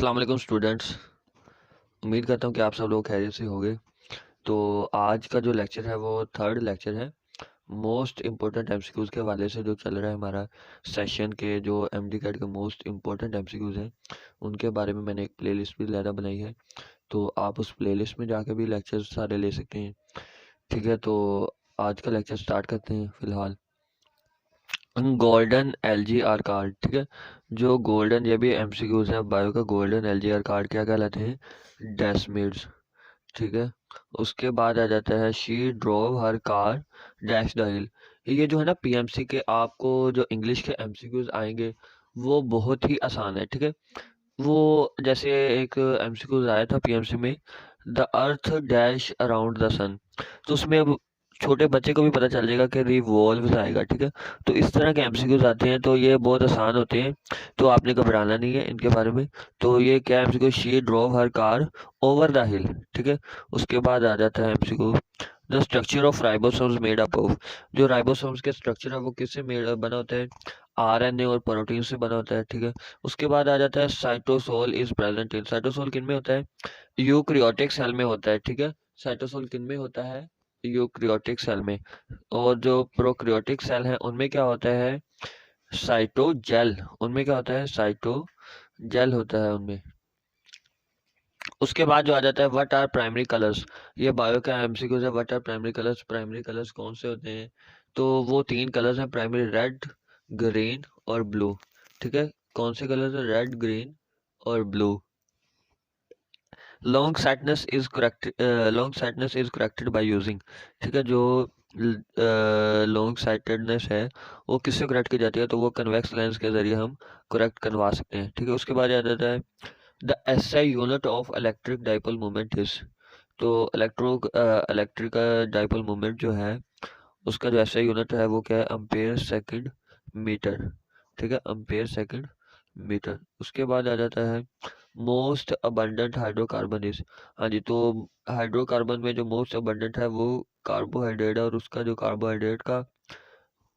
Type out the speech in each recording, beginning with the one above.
अस्सलाम वालेकुम स्टूडेंट्स। उम्मीद करता हूँ कि आप सब लोग खैरियत से होंगे। तो आज का जो लेक्चर है वो थर्ड लेक्चर है। मोस्ट इम्पोर्टेंट एमसीक्यूज़ के हवाले से जो चल रहा है हमारा सेशन के जो एमडी कैट के मोस्ट इम्पोर्टेंट एमसीक्यूज़ हैं उनके बारे में मैंने एक प्लेलिस्ट भी ज़्यादा बनाई है। तो आप उस प्लेलिस्ट में जाके भी लेक्चर सारे ले सकते हैं। ठीक है, तो आज का लेक्चर स्टार्ट करते हैं। फ़िलहाल गोल्डन एलजीआर कार्ड, ठीक है, जो गोल्डन, ये भी एमसीक्यूज़ है बायो का। गोल्डन एलजीआर कार्ड क्या कहलाते हैं? डेस्मिड्स, ठीक है। उसके बाद आ जाता है she drove her car dash the हिल। ये जो है ना पीएमसी के, आपको जो इंग्लिश के एमसीक्यूज आएंगे वो बहुत ही आसान है, ठीक है। वो जैसे एक एमसीक्यूज आया था पीएमसी में, the earth dash around the sun. तो उसमें अब छोटे बच्चे को भी पता चल जाएगा कि रिवॉल्व आएगा, ठीक है। तो इस तरह के एमसीक्यूज आते हैं, तो ये बहुत आसान होते हैं, तो आपने घबराना नहीं है इनके बारे में। तो ये क्या MCQ? She drove her car over the हिल, ठीक है। उसके बाद आ जाता है MCQ the structure of ribosomes made up of. जो राइबोसोम्स के स्ट्रक्चर है वो किससे मेड बना होता है? आरएनए और प्रोटीन से बना होता है, ठीक है। उसके बाद आ जाता है cytosol is present in. Cytosol किन में होता है? यूक्रियोटिक सेल में होता है, ठीक है। साइटोसोल किन में होता है? यूक्रियोटिक सेल में। और जो प्रोक्रियोटिक सेल है उनमें क्या होता है? साइटोजेल। उनमें क्या होता है? साइटोजेल होता है उनमें। उसके बाद जो आ जाता है व्हाट आर प्राइमरी कलर्स। ये बायो का एमसीक्यूज है। What are primary colours? Primary colours कौन से होते हैं? तो वो तीन कलर्स हैं प्राइमरी, रेड, ग्रीन और ब्लू, ठीक है। कौन से कलर्स है? रेड, ग्रीन और blue. Long sightedness is correct, long sightedness is corrected by using, ठीक है। जो लॉन्ग साइटेडनेस है वो किससे करेक्ट की जाती है? तो वो कन्वेक्स लेंस के जरिए हम करेक्ट करवा सकते हैं, ठीक है। उसके बाद आ जाता है the SI unit of electric dipole moment is. तो इलेक्ट्रिक डाइपोल मोमेंट जो है उसका जो एसआई यूनिट है वो क्या है? एम्पेयर सेकंड मीटर, ठीक है, एम्पेयर सेकंड मीटर। उसके बाद आ जाता है मोस्ट अबंडेंट हाइड्रोकार्बन इज। हाँ जी, तो हाइड्रोकार्बन में जो मोस्ट अबंडेंट है वो कार्बोहाइड्रेट है, और उसका जो कार्बोहाइड्रेट का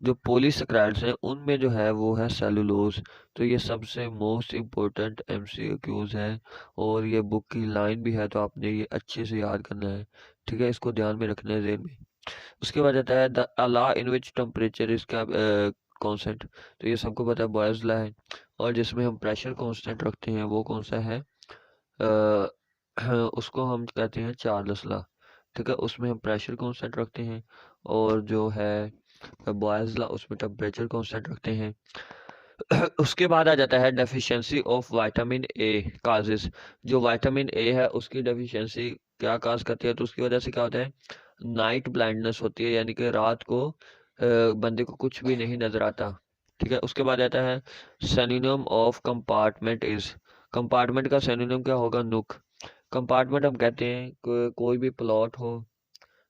जो पॉलीसेकेराइड्स हैं उनमें जो है वो है सेलुलोज। तो ये सबसे मोस्ट इम्पोर्टेंट एमसीक्यूज हैं, और ये बुक की लाइन भी है, तो आपने ये अच्छे से याद करना है, ठीक है। इसको ध्यान में रखना है ज़हन में। उसके बाद आता है the law in which temperature इसका कांस्टेंट। तो ये सबको पता है, बॉयज लॉ है। और जिसमें हम प्रेशर कांस्टेंट रखते हैं वो कौन सा है? अ, उसको हम कहते हैं चार्ल्स लॉ, ठीक है। उसमें हम प्रेशर कांस्टेंट रखते हैं, और जो है बॉयज लॉ उसमें टेम्परेचर कांस्टेंट रखते हैं। उसके बाद आ जाता है deficiency of vitamin A causes. जो विटामिन ए है उसकी डेफिशिएंसी क्या काज करती है? तो उसकी वजह से क्या होता है? नाइट ब्लाइंडनेस होती है, यानी कि रात को बंदे को कुछ भी नहीं नजर आता, ठीक है। उसके बाद आता है synonym of compartment is. Compartment का सिनोनिम क्या होगा? नुक। कंपार्टमेंट हम कहते हैं कोई भी प्लॉट हो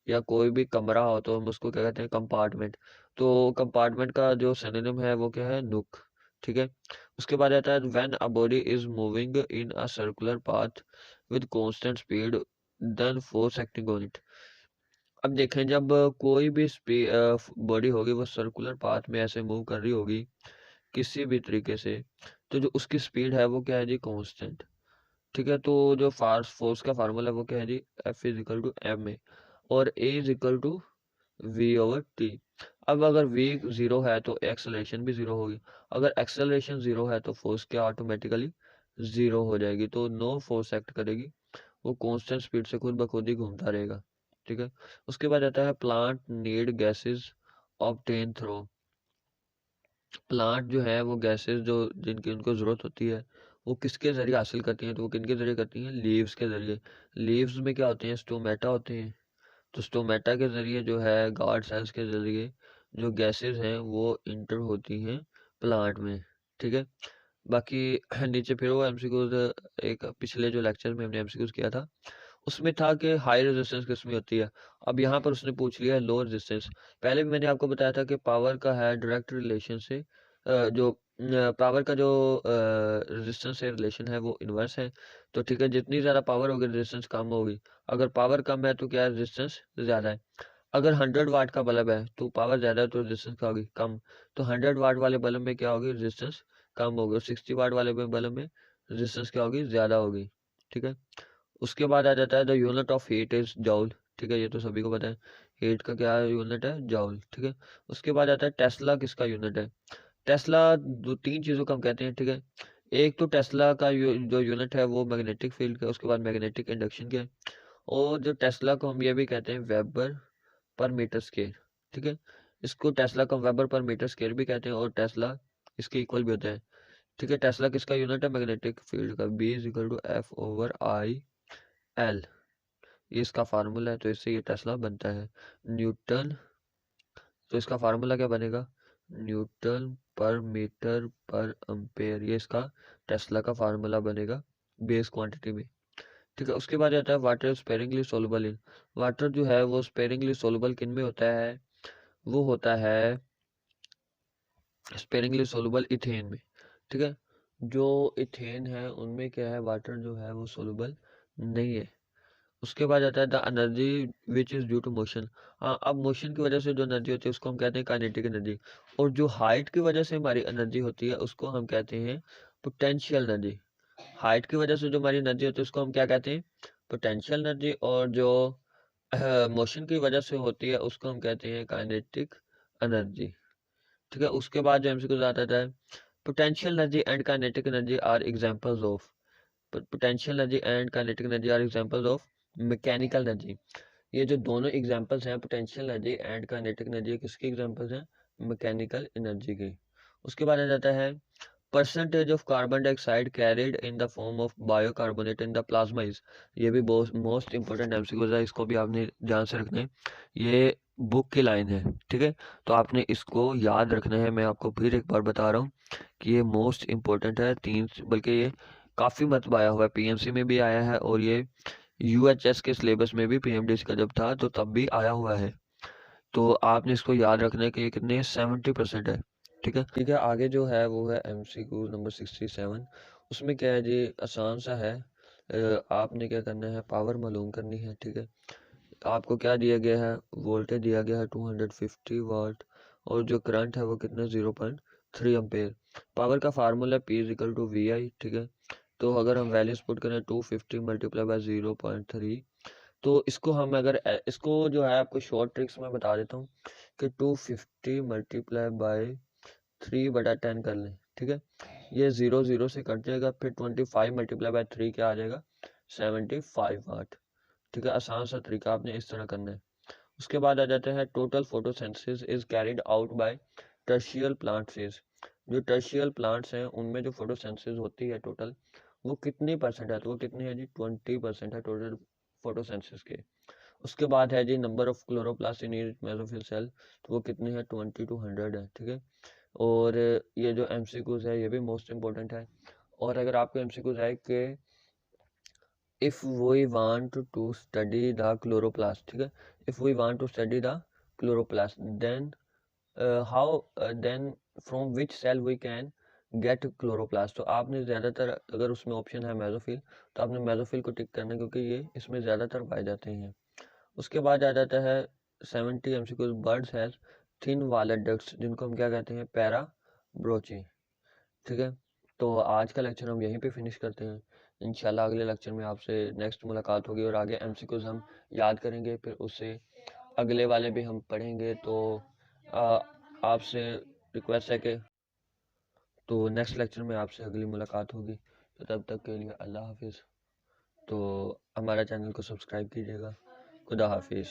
या कोई भी कमरा हो तो हम उसको क्या कहते हैं? कंपार्टमेंट। तो कंपार्टमेंट का जो सिनोनिम है वो क्या है? नुक, ठीक है। उसके बाद आता है when a body is moving in a circular path with constant speed then force acting on it. अब देखें, जब कोई भी बॉडी होगी वो सर्कुलर पाथ में ऐसे मूव कर रही होगी किसी भी तरीके से, तो जो उसकी स्पीड है वो क्या है जी? कांस्टेंट, ठीक है। तो जो फोर्स का फार्मूला है वो क्या है जी? F is equal to M A, और A is equal to V over T. अब अगर वी जीरो है तो एक्सेलरेशन भी जीरो होगी। अगर एक्सेलरेशन जीरो है तो फोर्स क्या ऑटोमेटिकली जीरो हो जाएगी, तो नो फोर्स एक्ट करेगी, वो कांस्टेंट स्पीड से खुद ब खुद ही घूमता रहेगा, ठीक है। उसके बाद आता है plant need gases obtain through. Plant जो है वो गैसेस जो जिनकी उनको जरूरत होती है वो किसके जरिए हासिल करती हैं? तो वो किनके जरिए करती हैं? लीव्स के जरिए। लीव्स में क्या होते हैं? स्टोमेटा होते हैं। तो स्टोमेटा के जरिए जो है गार्ड सेल्स के जरिए जो गैसेस हैं वो इंटर होती हैं प्लांट में, ठीक है। बाकी नीचे फिर वो एमसीक्यूज, एक पिछले जो लेक्चर में हमने एमसीक्यूज किया था उसमें था कि हाई रेजिस्टेंस किसमें होती है। अब यहाँ पर उसने पूछ लिया है लो रेजिस्टेंस। पहले भी मैंने आपको बताया था कि पावर का है डायरेक्ट रिलेशन से, जो पावर का जो रेजिस्टेंस से रिलेशन है वो इनवर्स है। तो ठीक है, जितनी ज़्यादा पावर होगी रेजिस्टेंस कम होगी। अगर पावर कम है तो क्या है? रेजिस्टेंस ज़्यादा है। अगर 100 वाट का बल्ब है तो पावर ज़्यादा है तो रेजिस्टेंस क्या होगी? कम। तो 100 वाट वाले बल्ब में क्या होगी? रेजिस्टेंस कम होगी, और 60 वाट वाले बल्ब में रेजिस्टेंस क्या होगी, ज़्यादा होगी। ठीक है, उसके बाद आ जाता है the unit of heat is जॉल। ठीक है, ये तो सभी को पता है, हीट का क्या यूनिट है, जॉल। ठीक है, उसके बाद आता है टेस्ला किसका यूनिट है। टेस्ला दो तीन चीज़ों का हम कहते हैं। ठीक है, एक तो टेस्ला का जो यूनिट है वो मैग्नेटिक फील्ड का, उसके बाद मैग्नेटिक इंडक्शन का है, और जो टेस्ला को हम ये भी कहते हैं वेबर पर मीटर स्क्वायर। ठीक है, इसको टेस्ला को वेबर पर मीटर स्क्वायर भी कहते हैं, और टेस्ला इसके इक्वल भी होता है। ठीक है, टेस्ला किसका यूनिट है, मैग्नेटिक फील्ड का। B is equal to F over I L, ये इसका फार्मूला है, तो इससे ये टेस्ला बनता है। न्यूटन, तो इसका फार्मूला क्या बनेगा, न्यूटन पर मीटर पर अम्पेयर, ये इसका टेस्ला का फार्मूला बनेगा बेस क्वांटिटी में। ठीक है, उसके बाद आता है water sparingly soluble in. Water जो है वो स्पेरिंगली सोलबल किन में होता है, वो होता है स्पेरिंगली सोलबल इथेन में। ठीक है, जो इथेन है उनमें क्या है, वाटर जो है वो सोलबल नहीं है। उसके बाद आता है the energy which is due to motion. हाँ, अब मोशन की वजह से जो एनर्जी होती है उसको हम कहते हैं काइनेटिक एनर्जी, और जो हाइट की वजह से हमारी एनर्जी होती है उसको हम कहते हैं पोटेंशियल एनर्जी। हाइट की वजह से जो हमारी एनर्जी होती है उसको हम क्या कहते हैं, पोटेंशियल एनर्जी, और जो मोशन की वजह से होती है उसको हम कहते हैं काइनेटिक एनर्जी। ठीक है, उसके बाद जो एमसीक्यू आता है, potential energy and kinetic energy are examples of, potential energy and kinetic energy are examples of mechanical energy. ये जो दोनों एग्जांपल्स हैं potential energy and kinetic energy, किसके एग्जांपल्स हैं, मैकेनिकल एनर्जी के। उसके बाद आ जाता है percentage of carbon dioxide carried in the form of bicarbonate in the plasma is. ये भी बहुत मोस्ट इंपॉर्टेंट एमसीक्यूज है, इसको भी आपने ध्यान से रखना है, ये बुक की लाइन है। ठीक है, तो आपने इसको याद रखना है, मैं आपको फिर एक बार बता रहा हूँ कि ये मोस्ट इंपॉर्टेंट है। तीन, बल्कि ये काफ़ी मतलब आया हुआ है, पीएमसी में भी आया है, और ये यूएचएस के सिलेबस में भी पीएमडी का जब था तो तब भी आया हुआ है। तो आपने इसको याद रखना है कि ये कितने 70% है। ठीक है, आगे जो है वो है एमसीक्यू नंबर 67। उसमें क्या है जी, आसान सा है। आपने क्या करना है, पावर मालूम करनी है। ठीक है, आपको क्या दिया गया है, वोल्टेज दिया गया है 250 वाट, और जो करंट है वो कितना 0.3 एम्पेयर। पावर का formula P is equal to V I. ठीक है, तो अगर हम वैल्यूज पुट करें 250 मल्टीप्लाई बाय 0.3, तो इसको हम अगर इसको जो है आपको शॉर्ट ट्रिक्स में बता देता हूँ कि 250 मल्टीप्लाई बाय 3/10 कर लें। ठीक है, ये 0 0 से कट जाएगा, फिर 25 मल्टीप्लाई बाय 3 क्या आ जाएगा, 75 वाट। ठीक है, आसान सा तरीका, आपने इस तरह करना है। उसके बाद आ जाते हैं total photosynthesis is carried out by टर्शियल plant phase. जो टर्शियल प्लांट्स हैं उनमें जो फोटोसिंथेसिस होती है टोटल, वो कितनी परसेंट है, तो वो कितनी है जी, 20% है टोटल फोटोसिंथेसिस के। उसके बाद है जी number of chloroplast in each mesophyll cell, तो वो कितनी है, 20 to 100 है। ठीक है, और ये जो एमसीक्यूज है ये भी मोस्ट इम्पोर्टेंट है। और अगर आपको एमसीक्यूज है कि if we want to study the chloroplast, ठीक है, if we want to study the chloroplast then how, then from which cell we can get chloroplast, तो आपने ज़्यादातर अगर उसमें ऑप्शन है मेसोफिल, तो आपने मेसोफिल को टिक करना है क्योंकि ये इसमें ज़्यादातर पाए जाते हैं। उसके बाद आ जाता है 70 MCQs, birds has thin violet ducts, जिनको हम क्या कहते हैं, पैरा ब्रोची। ठीक है, तो आज का लेक्चर हम यहीं पे फिनिश करते हैं। इंशाल्लाह अगले लेक्चर में आपसे नेक्स्ट मुलाकात होगी, और आगे एमसीक्यूज हम याद करेंगे, फिर उससे अगले वाले भी हम पढ़ेंगे। तो आ, आपसे रिक्वेस्ट है कि तो नेक्स्ट लेक्चर में आपसे अगली मुलाकात होगी। तो तब तक के लिए अल्लाह हाफिज़। तो हमारा चैनल को सब्सक्राइब कीजिएगा। खुदा हाफिज़।